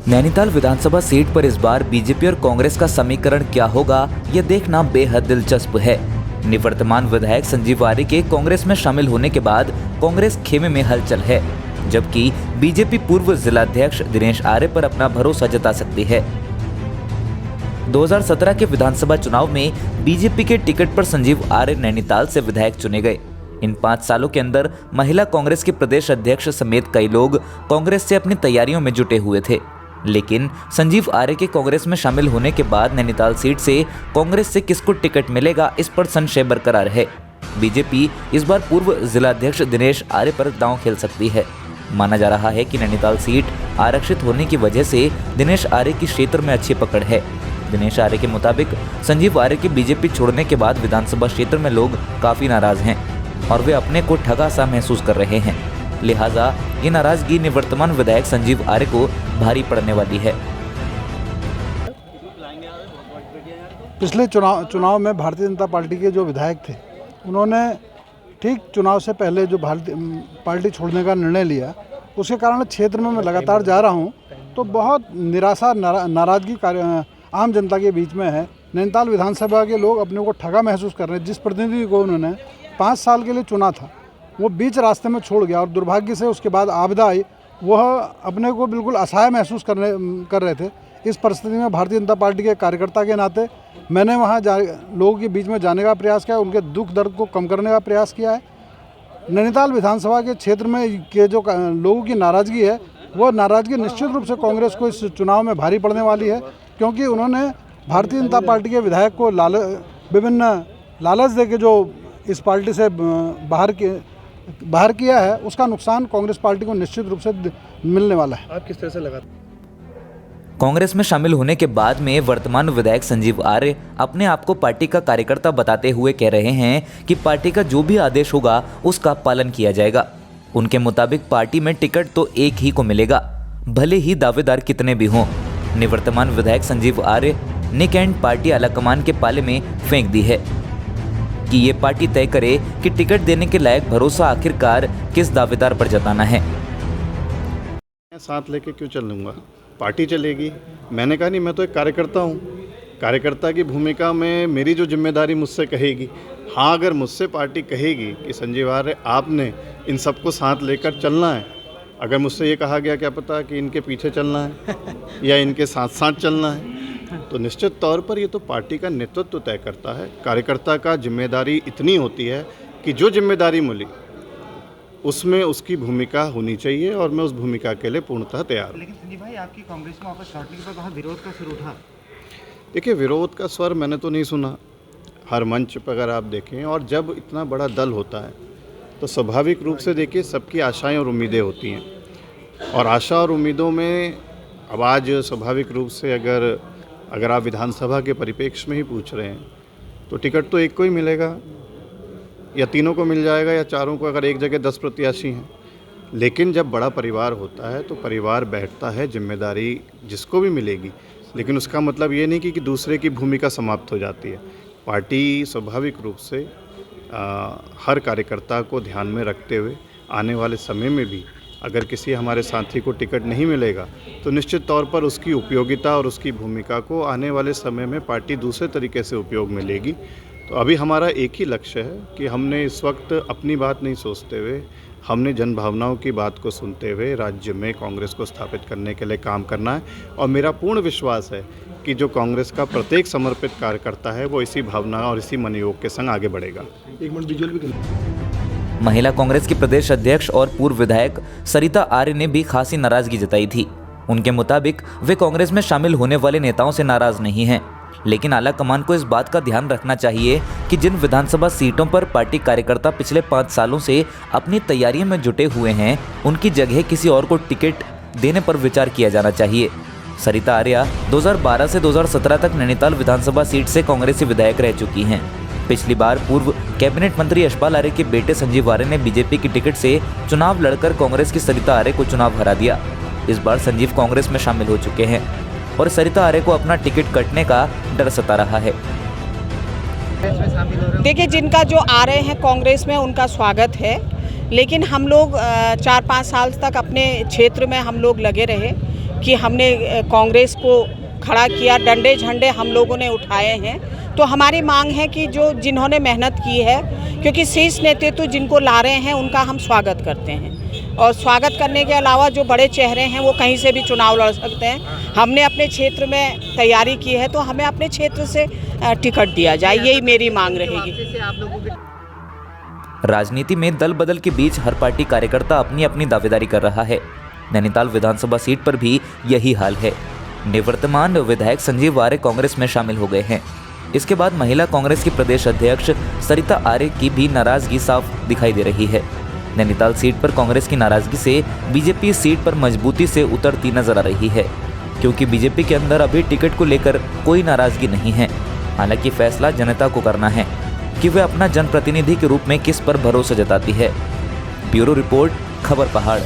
नैनीताल विधानसभा seat पर इस बार BJP और कांग्रेस का समीकरण क्या होगा, यह देखना बेहद दिलचस्प है। निवर्तमान विधायक संजीव आर्य के कांग्रेस में शामिल होने के बाद कांग्रेस खेमे में हलचल है, जबकि बीजेपी पूर्व जिलाध्यक्ष दिनेश आर्य पर अपना भरोसा जता सकती है। 2017 के विधानसभा चुनाव में बीजेपी के टिकट पर संजीव आर्य नैनीताल से विधायक चुने गए। इन 5 सालों के अंदर महिला कांग्रेस के प्रदेश अध्यक्ष समेत कई लोग कांग्रेस से अपनी तैयारियों में जुटे हुए थे, लेकिन संजीव आर्य के कांग्रेस में शामिल होने के बाद नैनीताल सीट से कांग्रेस से किसको टिकट मिलेगा, इस पर संशय बरकरार है। बीजेपी इस बार पूर्व जिलाध्यक्ष दिनेश आर्य पर दांव खेल सकती है। माना जा रहा है कि नैनीताल सीट आरक्षित होने की वजह से दिनेश आर्य की क्षेत्र में अच्छी पकड़ है। दिनेश आर्य के मुताबिक संजीव आर्य के बीजेपी छोड़ने के बाद विधानसभा क्षेत्र में लोग काफी नाराज हैं और वे अपने को ठगा सा महसूस कर रहे हैं। लिहाजा ये नाराजगी निवर्तमान विधायक संजीव आर्य को भारी पड़ने वाली है। पिछले चुनाव में भारतीय जनता पार्टी के जो विधायक थे, उन्होंने ठीक चुनाव से पहले जो पार्टी छोड़ने का निर्णय लिया, उसके कारण क्षेत्र में मैं लगातार जा रहा हूं तो बहुत निराशा नाराजगी आम जनता के बीच में है। नैनीताल विधानसभा के लोग अपने को ठगा महसूस कर रहे हैं। जिस प्रतिनिधि को उन्होंने 5 साल के लिए चुना था, वो बीच रास्ते में छोड़ गया और दुर्भाग्य से उसके बाद आपदा आई, वह अपने को बिल्कुल असहाय महसूस कर रहे थे। इस परिस्थिति में भारतीय जनता पार्टी के कार्यकर्ता के नाते मैंने वहाँ लोगों के बीच में जाने का प्रयास किया, उनके दुख दर्द को कम करने का प्रयास किया है। नैनीताल विधानसभा के क्षेत्र में के जो लोगों की नाराज़गी है, वह नाराज़गी निश्चित रूप से कांग्रेस को इस चुनाव में भारी पड़ने वाली है, क्योंकि उन्होंने भारतीय जनता पार्टी के विधायक को विभिन्न लालच देके जो इस पार्टी से बाहर किया है, उसका नुकसान कांग्रेस पार्टी को निश्चित रूप से मिलने वाला है। आप किस तरह से लगा? कांग्रेस में शामिल होने के बाद में वर्तमान विधायक संजीव आर्य अपने आप को पार्टी का कार्यकर्ता बताते हुए कह रहे हैं कि पार्टी का जो भी आदेश होगा उसका पालन किया जाएगा। उनके मुताबिक पार्टी में टिकट तो एक ही को मिलेगा, भले ही दावेदार कितने भी हों। निवर्तमान विधायक संजीव आर्य ने कैंट पार्टी आलाकमान के पाले में फेंक दी है कि ये पार्टी तय करे कि टिकट देने के लायक भरोसा आखिरकार किस दावेदार पर जताना है। साथ लेके क्यों चल लूँगा, पार्टी चलेगी। मैंने कहा नहीं, मैं तो एक कार्यकर्ता हूँ। कार्यकर्ता की भूमिका में मेरी जो जिम्मेदारी मुझसे कहेगी, हाँ, अगर मुझसे पार्टी कहेगी कि संजीव आर्य आपने इन सबको साथ लेकर चलना है, अगर मुझसे ये कहा गया क्या पता कि इनके पीछे चलना है या इनके साथ साथ चलना है, तो निश्चित तौर पर ये तो पार्टी का नेतृत्व तय करता है। कार्यकर्ता का जिम्मेदारी इतनी होती है कि जो जिम्मेदारी मिली उसमें उसकी भूमिका होनी चाहिए और मैं उस भूमिका के लिए पूर्णतः तैयार हूँ। लेकिन संजीव भाई, आपकी कांग्रेस में वापस लौटने के बाद वहाँ विरोध का सुर उठा। देखिए, विरोध का स्वर मैंने तो नहीं सुना हर मंच पर अगर आप देखें, और जब इतना बड़ा दल होता है तो स्वाभाविक रूप से देखिए सबकी आशाएं और उम्मीदें होती हैं, और आशा और उम्मीदों में अब आज स्वाभाविक रूप से अगर आप विधानसभा के परिप्रेक्ष्य में ही पूछ रहे हैं तो टिकट तो एक को ही मिलेगा, या तीनों को मिल जाएगा, या चारों को, अगर एक जगह 10 प्रत्याशी हैं। लेकिन जब बड़ा परिवार होता है तो परिवार बैठता है, जिम्मेदारी जिसको भी मिलेगी, लेकिन उसका मतलब ये नहीं कि दूसरे की भूमिका समाप्त हो जाती है। पार्टी स्वाभाविक रूप से हर कार्यकर्ता को ध्यान में रखते हुए आने वाले समय में भी अगर किसी हमारे साथी को टिकट नहीं मिलेगा तो निश्चित तौर पर उसकी उपयोगिता और उसकी भूमिका को आने वाले समय में पार्टी दूसरे तरीके से उपयोग में लेगी। तो अभी हमारा एक ही लक्ष्य है कि हमने इस वक्त अपनी बात नहीं सोचते हुए, हमने जन भावनाओं की बात को सुनते हुए राज्य में कांग्रेस को स्थापित करने के लिए काम करना है, और मेरा पूर्ण विश्वास है कि जो कांग्रेस का प्रत्येक समर्पित कार्यकर्ता है वो इसी भावना और इसी मनोयोग के संग आगे बढ़ेगा। एक मिनट विजुअल भी। महिला कांग्रेस की प्रदेश अध्यक्ष और पूर्व विधायक सरिता आर्य ने भी खासी नाराजगी जताई थी। उनके मुताबिक वे कांग्रेस में शामिल होने वाले नेताओं से नाराज नहीं हैं, लेकिन आलाकमान को इस बात का ध्यान रखना चाहिए कि जिन विधानसभा सीटों पर पार्टी कार्यकर्ता पिछले 5 सालों से अपनी तैयारियों में जुटे हुए हैं, उनकी जगह किसी और को टिकट देने पर विचार किया जाना चाहिए। सरिता आर्य 2012 से 2017 तक नैनीताल विधानसभा सीट से कांग्रेसी विधायक रह चुकी हैं। पिछली बार पूर्व कैबिनेट मंत्री यशपाल आर्य के बेटे संजीव आर्य ने बीजेपी की टिकट से चुनाव लड़कर कांग्रेस की सरिता आर्य को चुनाव हरा दिया। इस बार संजीव कांग्रेस में शामिल हो चुके हैं और सरिता आर्य को अपना टिकट कटने का डर सता रहा है। देखिए, जिनका जो आ रहे हैं कांग्रेस में उनका स्वागत है, लेकिन हम लोग 4-5 साल तक अपने क्षेत्र में हम लोग लगे रहे कि हमने कांग्रेस को खड़ा किया, डंडे झंडे हम लोगों ने उठाए हैं। तो हमारी मांग है कि जो जिन्होंने मेहनत की है, क्योंकि शीर्ष नेतृत्व जिनको ला रहे हैं उनका हम स्वागत करते हैं, और स्वागत करने के अलावा जो बड़े चेहरे हैं वो कहीं से भी चुनाव लड़ सकते हैं। हमने अपने क्षेत्र में तैयारी की है तो हमें अपने क्षेत्र से टिकट दिया जाए, यही मेरी मांग रहेगी। राजनीति में दल बदल के बीच हर पार्टी कार्यकर्ता अपनी अपनी दावेदारी कर रहा है। नैनीताल विधानसभा सीट पर भी यही हाल है। निवर्तमान विधायक संजीव आर्य कांग्रेस में शामिल हो गए हैं। इसके बाद महिला कांग्रेस की प्रदेश अध्यक्ष सरिता आर्य की भी नाराजगी साफ दिखाई दे रही है। नैनीताल सीट पर कांग्रेस की नाराजगी से बीजेपी इस सीट पर मजबूती से उतरती नजर आ रही है, क्योंकि बीजेपी के अंदर अभी टिकट को लेकर कोई नाराजगी नहीं है। हालांकि फैसला जनता को करना है कि वे अपना जनप्रतिनिधि के रूप में किस पर भरोसा जताती है। ब्यूरो रिपोर्ट, खबर पहाड़।